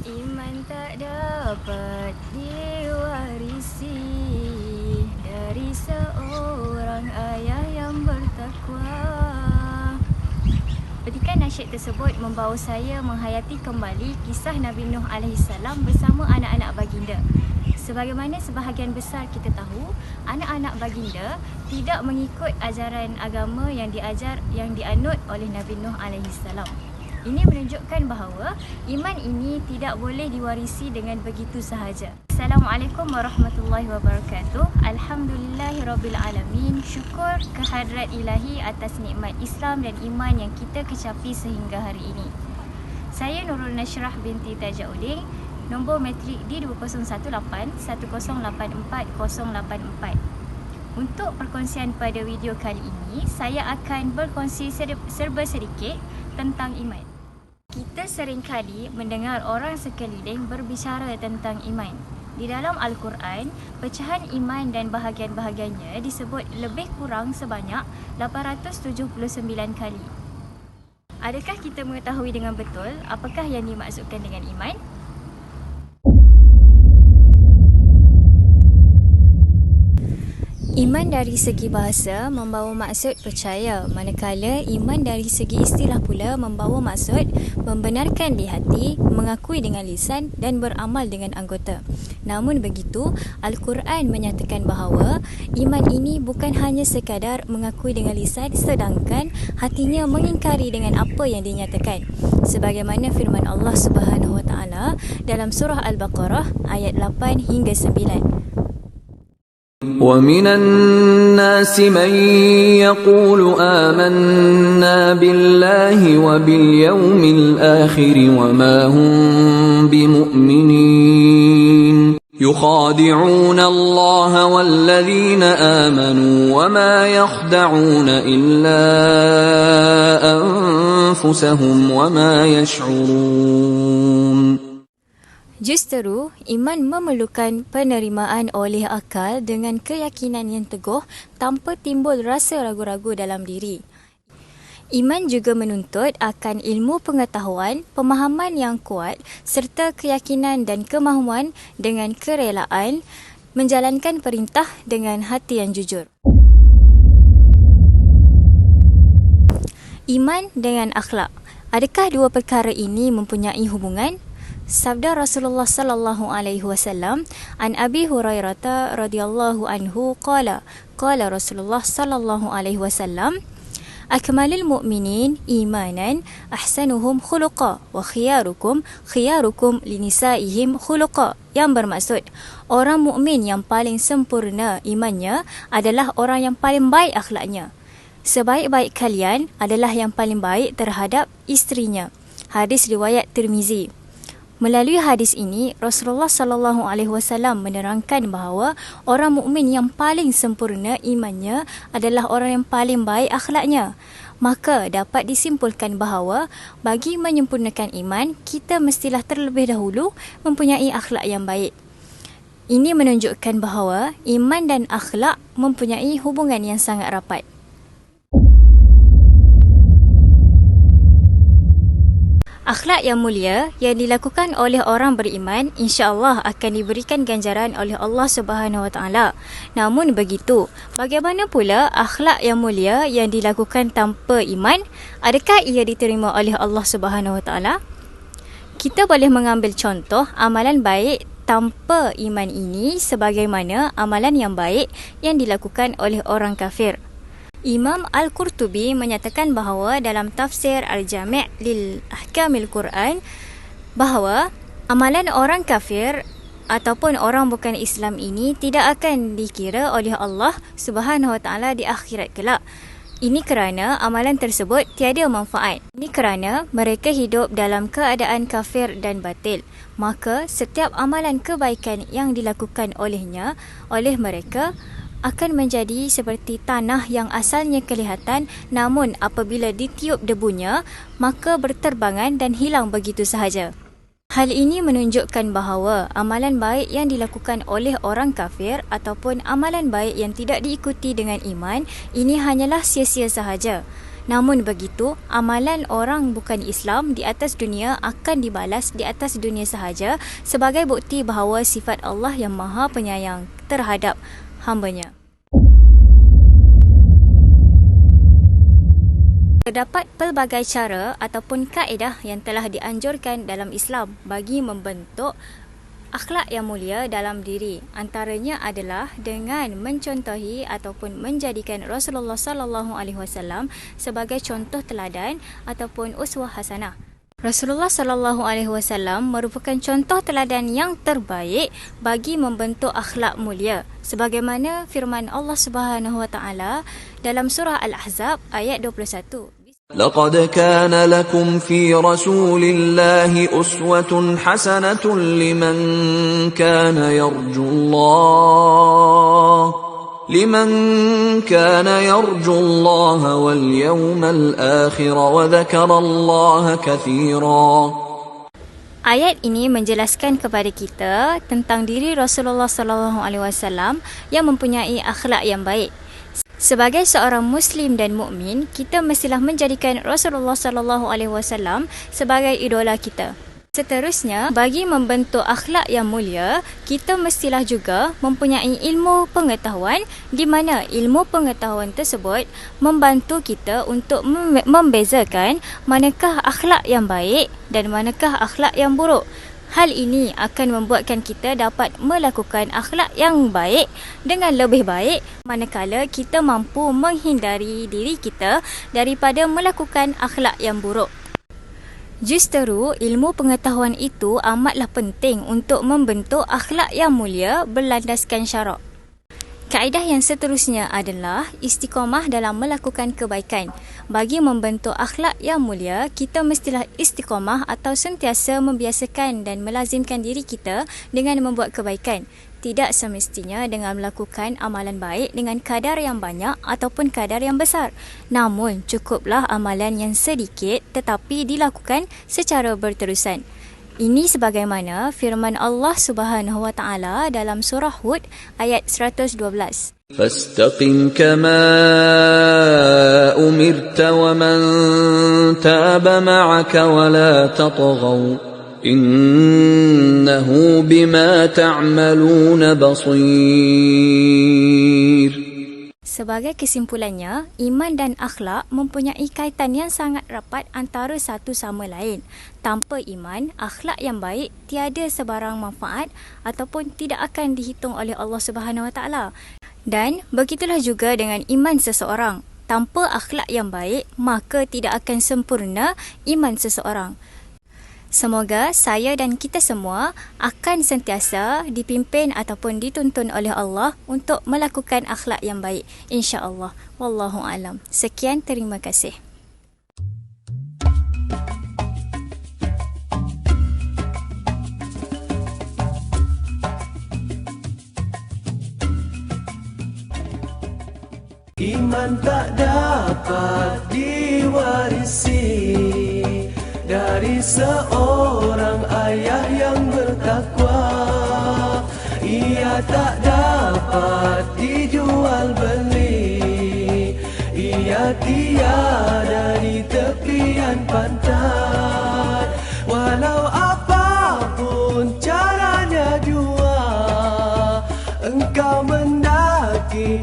Iman tak dapat diwarisi dari seorang ayah yang bertakwa. Petikan nasyid tersebut membawa saya menghayati kembali kisah Nabi Nuh AS bersama anak-anak baginda. Sebagaimana sebahagian besar kita tahu, anak-anak baginda tidak mengikut ajaran agama yang dianut oleh Nabi Nuh AS. Ini menunjukkan bahawa iman ini tidak boleh diwarisi dengan begitu sahaja. Assalamualaikum warahmatullahi wabarakatuh. Alhamdulillahirrabbilalamin. Syukur kehadrat ilahi atas nikmat Islam dan iman yang kita kecapi sehingga hari ini. Saya Nurul Nashrah binti Tajaudin, nombor matrik D2018-1084-084. Untuk perkongsian pada video kali ini, saya akan berkongsi serba sedikit tentang iman. Kita seringkali mendengar orang sekeliling berbicara tentang iman. Di dalam Al-Quran, pecahan iman dan bahagian-bahagiannya disebut lebih kurang sebanyak 879 kali. Adakah kita mengetahui dengan betul apakah yang dimaksudkan dengan iman? Iman dari segi bahasa membawa maksud percaya, manakala iman dari segi istilah pula membawa maksud membenarkan di hati, mengakui dengan lisan dan beramal dengan anggota. Namun begitu, Al-Quran menyatakan bahawa iman ini bukan hanya sekadar mengakui dengan lisan sedangkan hatinya mengingkari dengan apa yang dinyatakan. Sebagaimana firman Allah Subhanahu Wa Taala dalam surah Al-Baqarah ayat 8 hingga 9. وَمِنَ النَّاسِ مَن يَقُولُ آمَنَّا بِاللَّهِ وَبِالْيَوْمِ الْآخِرِ وَمَا هُمْ بِمُؤْمِنِينَ يُخَادِعُونَ اللَّهَ وَالَّذِينَ آمَنُوا وَمَا يَخْدَعُونَ إِلَّا أَنفُسَهُمْ وَمَا يَشْعُرُونَ. Justeru, iman memerlukan penerimaan oleh akal dengan keyakinan yang teguh tanpa timbul rasa ragu-ragu dalam diri. Iman juga menuntut akan ilmu pengetahuan, pemahaman yang kuat serta keyakinan dan kemahuan dengan kerelaan menjalankan perintah dengan hati yang jujur. Iman dengan akhlak. Adakah dua perkara ini mempunyai hubungan? Sabda Rasulullah sallallahu alaihi wasallam an Abi Hurairah radhiyallahu anhu qala Rasulullah sallallahu alaihi wasallam akmalul mu'minin imanan ahsanuhum khuluqa wa khiyarukum linisaihim khuluqa, yang bermaksud orang mukmin yang paling sempurna imannya adalah orang yang paling baik akhlaknya. Sebaik-baik kalian adalah yang paling baik terhadap isterinya. Hadis riwayat Tirmizi. Melalui hadis ini, Rasulullah sallallahu alaihi wasallam menerangkan bahawa orang mukmin yang paling sempurna imannya adalah orang yang paling baik akhlaknya. Maka dapat disimpulkan bahawa bagi menyempurnakan iman, kita mestilah terlebih dahulu mempunyai akhlak yang baik. Ini menunjukkan bahawa iman dan akhlak mempunyai hubungan yang sangat rapat. Akhlak yang mulia yang dilakukan oleh orang beriman insya-Allah akan diberikan ganjaran oleh Allah Subhanahu Wa Taala. Namun begitu, bagaimana pula akhlak yang mulia yang dilakukan tanpa iman? Adakah ia diterima oleh Allah Subhanahu Wa Taala? Kita boleh mengambil contoh amalan baik tanpa iman ini sebagaimana amalan yang baik yang dilakukan oleh orang kafir. Imam Al-Qurtubi menyatakan bahawa dalam tafsir Al-Jami' lil Ahkamil Quran bahawa amalan orang kafir ataupun orang bukan Islam ini tidak akan dikira oleh Allah Subhanahu Wa Taala di akhirat kelak. Ini kerana amalan tersebut tiada manfaat. Ini kerana mereka hidup dalam keadaan kafir dan batil. Maka setiap amalan kebaikan yang dilakukan oleh mereka akan menjadi seperti tanah yang asalnya kelihatan, namun apabila ditiup debunya, maka berterbangan dan hilang begitu sahaja. Hal ini menunjukkan bahawa amalan baik yang dilakukan oleh orang kafir ataupun amalan baik yang tidak diikuti dengan iman, ini hanyalah sia-sia sahaja. Namun begitu, amalan orang bukan Islam di atas dunia akan dibalas di atas dunia sahaja sebagai bukti bahawa sifat Allah yang Maha Penyayang terhadap hamba-Nya. Terdapat pelbagai cara ataupun kaedah yang telah dianjurkan dalam Islam bagi membentuk akhlak yang mulia dalam diri. Antaranya adalah dengan mencontohi ataupun menjadikan Rasulullah sallallahu alaihi wasallam sebagai contoh teladan ataupun uswah hasanah. Rasulullah sallallahu alaihi wasallam merupakan contoh teladan yang terbaik bagi membentuk akhlak mulia. Sebagaimana firman Allah Subhanahu wa taala dalam surah Al-Ahzab ayat 21. لقد كان لكم في رسول الله أسوة حسنة لمن كان يرجو الله واليوم الآخر وذكر الله كثيرا. Ayat ini menjelaskan kepada kita tentang diri Rasulullah sallallahu alaihi wasallam yang mempunyai akhlak yang baik. Sebagai seorang Muslim dan mukmin, kita mestilah menjadikan Rasulullah sallallahu alaihi wasallam sebagai idola kita. Seterusnya, bagi membentuk akhlak yang mulia, kita mestilah juga mempunyai ilmu pengetahuan di mana ilmu pengetahuan tersebut membantu kita untuk membezakan manakah akhlak yang baik dan manakah akhlak yang buruk. Hal ini akan membuatkan kita dapat melakukan akhlak yang baik dengan lebih baik manakala kita mampu menghindari diri kita daripada melakukan akhlak yang buruk. Justeru, ilmu pengetahuan itu amatlah penting untuk membentuk akhlak yang mulia berlandaskan syarak. Kaedah yang seterusnya adalah istiqamah dalam melakukan kebaikan. Bagi membentuk akhlak yang mulia, kita mestilah istiqamah atau sentiasa membiasakan dan melazimkan diri kita dengan membuat kebaikan. Tidak semestinya dengan melakukan amalan baik dengan kadar yang banyak ataupun kadar yang besar. Namun, cukuplah amalan yang sedikit tetapi dilakukan secara berterusan. Ini sebagaimana firman Allah Subhanahu wa taala dalam surah Hud ayat 112. فاستقم كما أمرت ومن تاب معك ولا تطغوا إنه بما تعملون بصير. Sebagai kesimpulannya, iman dan akhlak mempunyai kaitan yang sangat rapat antara satu sama lain. Tanpa iman, akhlak yang baik tiada sebarang manfaat ataupun tidak akan dihitung oleh Allah Subhanahu Wa Taala. Dan begitulah juga dengan iman seseorang. Tanpa akhlak yang baik, maka tidak akan sempurna iman seseorang. Semoga saya dan kita semua akan sentiasa dipimpin ataupun dituntun oleh Allah untuk melakukan akhlak yang baik. InsyaAllah. Wallahu alam. Sekian, terima kasih. Iman tak dapat diwarisi dari seorang ayah yang bertakwa. Ia tak dapat dijual beli. Ia tiada di tepian pantai. Walau apapun caranya jua, engkau mendaki